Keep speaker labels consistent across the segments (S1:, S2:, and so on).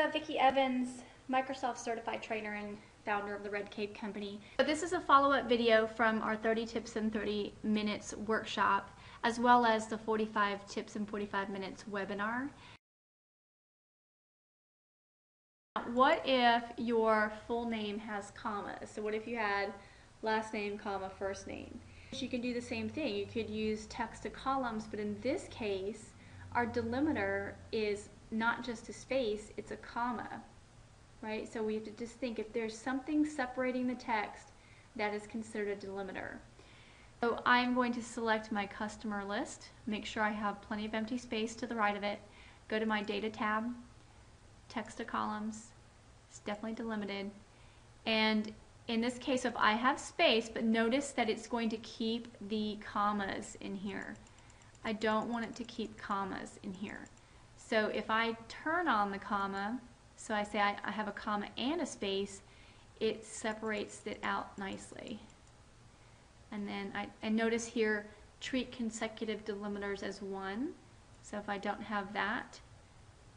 S1: Vickie Evans, Microsoft Certified Trainer and founder of the Red Cape Company. So this is a follow-up video from our 30 Tips in 30 Minutes workshop, as well as the 45 Tips in 45 Minutes webinar. What if your full name has commas? So what if you had last name, comma, first name? You can do the same thing. You could use text to columns, but in this case, our delimiter is not just a space, it's a comma, right? So we have to just think if there's something separating the text, that is considered a delimiter. So I'm going to select my customer list, make sure I have plenty of empty space to the right of it, go to my data tab, text to columns, it's definitely delimited, and in this case if I have space, but notice that it's going to keep the commas in here. I don't want it to keep commas in here. So if I turn on the comma, so I say I have a comma and a space, it separates it out nicely. And then and notice here, treat consecutive delimiters as one. So if I don't have that,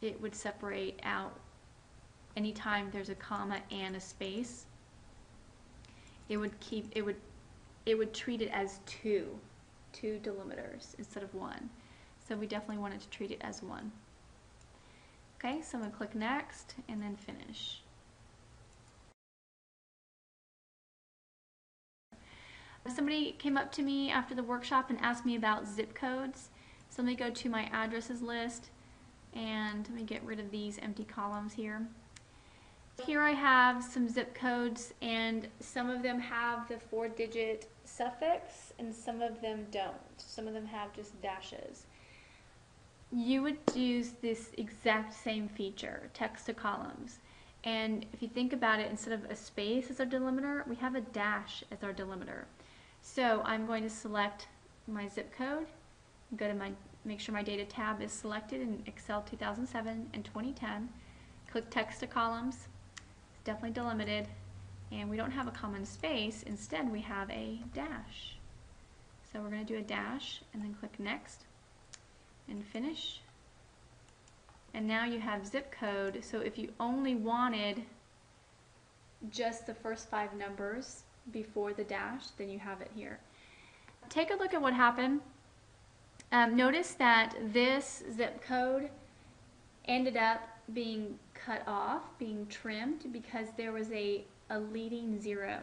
S1: it would separate out anytime there's a comma and a space. It would treat it as two delimiters instead of one. So we definitely wanted to treat it as one. Okay, so I'm going to click next and then finish. Somebody came up to me after the workshop and asked me about zip codes. So let me go to my addresses list and let me get rid of these empty columns here. Here I have some zip codes, and some of them have the 4-digit suffix and some of them don't. Some of them have just dashes. You would use this exact same feature, text to columns. And if you think about it, instead of a space as our delimiter, we have a dash as our delimiter. So I'm going to select my zip code, go to make sure my data tab is selected in Excel 2007 and 2010, click text to columns. Definitely delimited, and we don't have a comma and space. Instead we have a dash. So we're going to do a dash and then click next and finish. And now you have zip code. So if you only wanted just the first 5 numbers before the dash, then you have it here. Take a look at what happened. Notice that this zip code ended up being cut off, being trimmed, because there was a leading 0.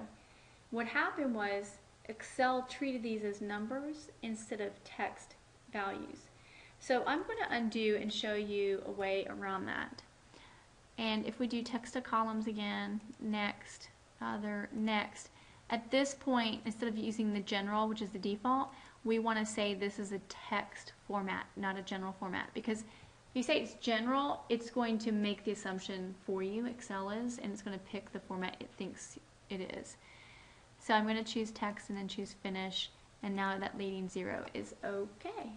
S1: What happened was Excel treated these as numbers instead of text values. So I'm going to undo and show you a way around that. And if we do text to columns again, next, other, next, at this point, instead of using the general, which is the default, we want to say this is a text format, not a general format, because if you say it's general, it's going to make the assumption for you, Excel is, and it's going to pick the format it thinks it is. So I'm going to choose text and then choose finish, and now that leading 0 is okay.